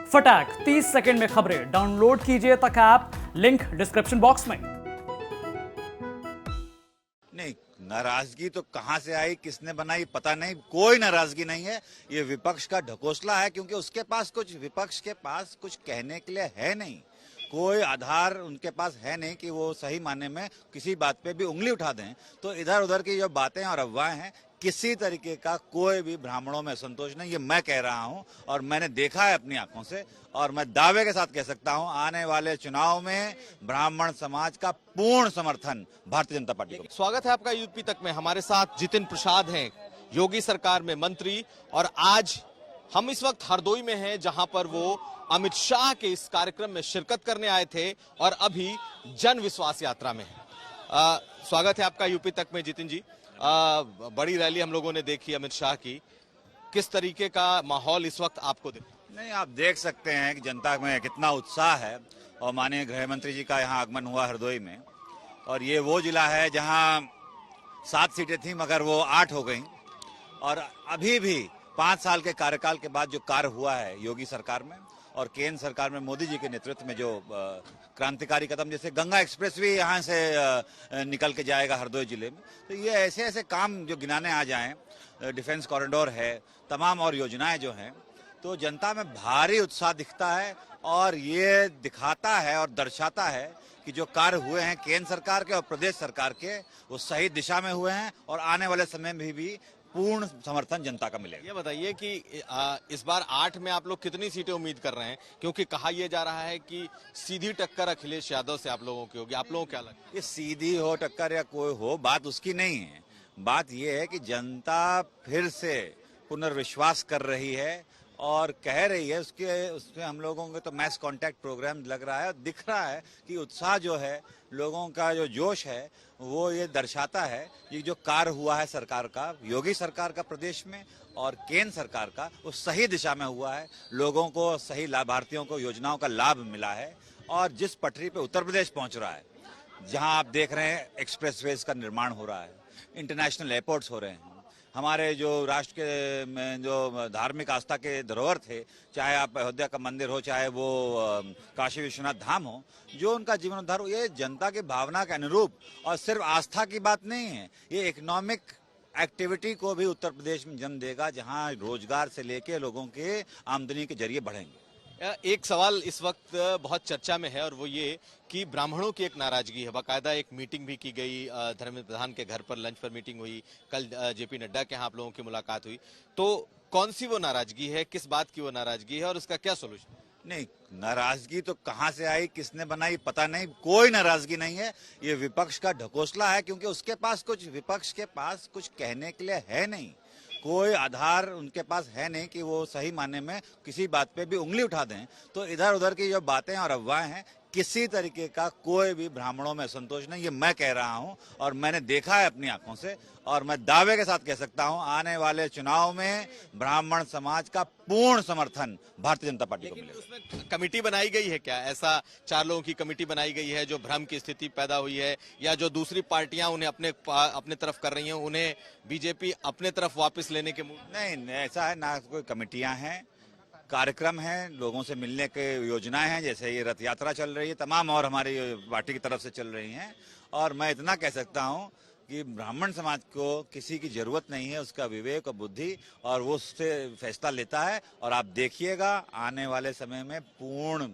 फटाक 30 सेकंड में खबरें डाउनलोड कीजिए तक ऐप, लिंक डिस्क्रिप्शन बॉक्स में। नहीं, नाराजगी तो कहां से आई, किसने बनाई पता नहीं। कोई नाराजगी नहीं है, ये विपक्ष का ढकोसला है, क्योंकि विपक्ष के पास कुछ कहने के लिए है नहीं। कोई आधार उनके पास है नहीं कि वो सही मायने में किसी बात पे भी उंगली उठा दें। तो इधर उधर की जो बातें और अफवाहें हैं, किसी तरीके का कोई भी ब्राह्मणों में संतोष नहीं, ये मैं कह रहा हूं और मैंने देखा है अपनी आंखों से। और मैं दावे के साथ कह सकता हूं, आने वाले चुनाव में ब्राह्मण समाज का पूर्ण समर्थन भारतीय जनता पार्टी को। स्वागत है आपका यूपी तक में। हमारे साथ जितिन प्रसाद हैं, योगी सरकार में मंत्री, और आज हम इस वक्त हरदोई में हैं, जहां पर वो अमित शाह के इस कार्यक्रम में शिरकत करने आए थे और अभी जन विश्वास यात्रा में हैं। स्वागत है आपका यूपी तक में जितिन जी। बड़ी रैली हम लोगों ने देखी अमित शाह की, किस तरीके का माहौल इस वक्त आपको दिखा? नहीं, आप देख सकते हैं कि जनता में कितना उत्साह है। और माननीय गृह मंत्री जी का यहाँ आगमन हुआ हरदोई में, और ये वो जिला है जहाँ 7 सीटें थी मगर वो 8 हो गई। और अभी भी 5 साल के कार्यकाल के बाद जो कार्य हुआ है योगी सरकार में और केंद्र सरकार में मोदी जी के नेतृत्व में, जो क्रांतिकारी कदम, जैसे गंगा एक्सप्रेस भी यहाँ से निकल के जाएगा हरदोई जिले में, तो ये ऐसे ऐसे काम जो गिनाने आ जाएं, डिफेंस कॉरिडोर है, तमाम और योजनाएं जो हैं, तो जनता में भारी उत्साह दिखता है। और ये दिखाता है और दर्शाता है कि जो कार्य हुए हैं केंद्र सरकार के और प्रदेश सरकार के, वो सही दिशा में हुए हैं और आने वाले समय में भी पूर्ण समर्थन जनता का मिलेगा। ये बताइए कि इस बार 8 में आप लोग कितनी सीटें उम्मीद कर रहे हैं, क्योंकि कहा यह जा रहा है कि सीधी टक्कर अखिलेश यादव से आप लोगों की होगी। आप लोगों को क्या लगता है? ये सीधी हो टक्कर या कोई हो, बात उसकी नहीं है। बात यह है कि जनता फिर से पुनर्विश्वास कर रही है और कह रही है, उसमें हम लोगों के तो मैस कांटेक्ट प्रोग्राम लग रहा है और दिख रहा है कि उत्साह जो है, लोगों का जो जोश है, वो ये दर्शाता है कि जो कार्य हुआ है सरकार का, योगी सरकार का प्रदेश में और केंद्र सरकार का, वो सही दिशा में हुआ है। लोगों को, सही लाभार्थियों को योजनाओं का लाभ मिला है। और जिस पटरी पे उत्तर प्रदेश पहुंच रहा है, जहां आप देख रहे हैं एक्सप्रेसवेज का निर्माण हो रहा है, इंटरनेशनल एयरपोर्ट्स हो रहे हैं, हमारे जो राष्ट्र के में जो धार्मिक आस्था के धरोहर थे, चाहे आप अयोध्या का मंदिर हो, चाहे वो काशी विश्वनाथ धाम हो, जो उनका जीवनोद्धार हो, ये जनता की भावना के अनुरूप और सिर्फ आस्था की बात नहीं है, ये इकोनॉमिक एक्टिविटी को भी उत्तर प्रदेश में जन्म देगा, जहां रोजगार से लेके लोगों के आमदनी के जरिए बढ़ेंगे। एक सवाल इस वक्त बहुत चर्चा में है और वो ये कि ब्राह्मणों की एक नाराजगी है। बाकायदा एक मीटिंग भी की गई, धर्मेंद्र प्रधान के घर पर लंच पर मीटिंग हुई, कल जेपी नड्डा के यहाँ आप लोगों की मुलाकात हुई। तो कौन सी वो नाराजगी है, किस बात की वो नाराजगी है और उसका क्या सोल्यूशन? नहीं, नाराजगी तो कहां से आई, किसने बनाई पता नहीं। कोई नाराजगी नहीं है, ये विपक्ष का ढकोसला है, क्योंकि विपक्ष के पास कुछ कहने के लिए है नहीं। कोई आधार उनके पास है नहीं कि वो सही मायने में किसी बात पे भी उंगली उठा दें। तो इधर उधर की जो बातें और अफवाहें हैं, किसी तरीके का कोई भी ब्राह्मणों में संतोष नहीं, ये मैं कह रहा हूं और मैंने देखा है अपनी आंखों से। और मैं दावे के साथ कह सकता हूं, आने वाले चुनाव में ब्राह्मण समाज का पूर्ण समर्थन भारतीय जनता पार्टी को मिलेगा। उसमें कमेटी बनाई गई है क्या? ऐसा 4 लोगों की कमेटी बनाई गई है जो भ्रम की स्थिति पैदा हुई है, या जो दूसरी पार्टियां उन्हें अपने तरफ कर रही हैं, उन्हें बीजेपी अपने तरफ वापस लेने के नहीं, ऐसा है ना, कोई कमेटियां हैं, कार्यक्रम हैं, लोगों से मिलने के योजनाएं हैं, जैसे ये रथ यात्रा चल रही है, तमाम और हमारी पार्टी की तरफ से चल रही हैं। और मैं इतना कह सकता हूं कि ब्राह्मण समाज को किसी की जरूरत नहीं है, उसका विवेक और बुद्धि, और वो उससे फैसला लेता है। और आप देखिएगा आने वाले समय में पूर्ण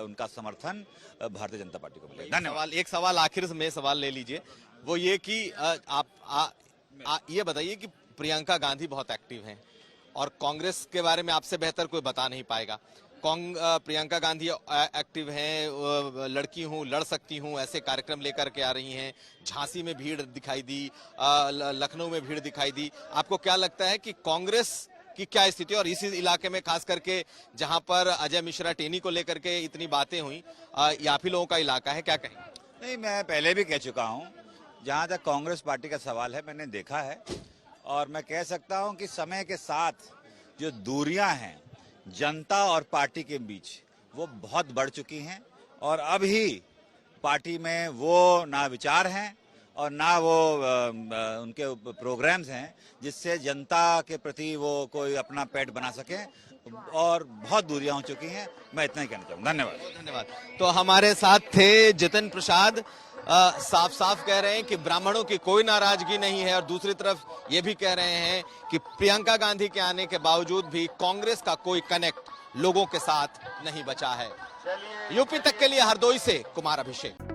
उनका समर्थन भारतीय जनता पार्टी को मिलेगा। धन्यवाद। एक सवाल आखिर में सवाल ले लीजिए, वो ये कि आप ये बताइए कि प्रियंका गांधी बहुत एक्टिव हैं और कांग्रेस के बारे में आपसे बेहतर कोई बता नहीं पाएगा। प्रियंका गांधी एक्टिव हैं, लड़की हूं, लड़ सकती हूं, ऐसे कार्यक्रम लेकर के आ रही हैं। झांसी में भीड़ दिखाई दी, लखनऊ में भीड़ दिखाई दी। आपको क्या लगता है कि कांग्रेस की क्या स्थिति, और इसी इलाके में खास करके जहां पर अजय मिश्रा टेनी को लेकर के इतनी बातें हुई, ये आप ही लोगों का इलाका है, क्या कहें? नहीं, मैं पहले भी कह चुका हूं, जहां तक कांग्रेस पार्टी का सवाल है, मैंने देखा है और मैं कह सकता हूं कि समय के साथ जो दूरियां हैं जनता और पार्टी के बीच, वो बहुत बढ़ चुकी हैं। और अभी पार्टी में वो ना विचार हैं और ना वो उनके प्रोग्राम्स हैं जिससे जनता के प्रति वो कोई अपना पेट बना सके। और बहुत दूरियां हो चुकी हैं। मैं इतना ही कहना चाहूंगा। धन्यवाद। धन्यवाद। तो हमारे साथ थे जितिन प्रसाद, साफ साफ कह रहे हैं कि ब्राह्मणों की कोई नाराजगी नहीं है, और दूसरी तरफ ये भी कह रहे हैं कि प्रियंका गांधी के आने के बावजूद भी कांग्रेस का कोई कनेक्ट लोगों के साथ नहीं बचा है। यूपी तक के लिए हरदोई से कुमार अभिषेक।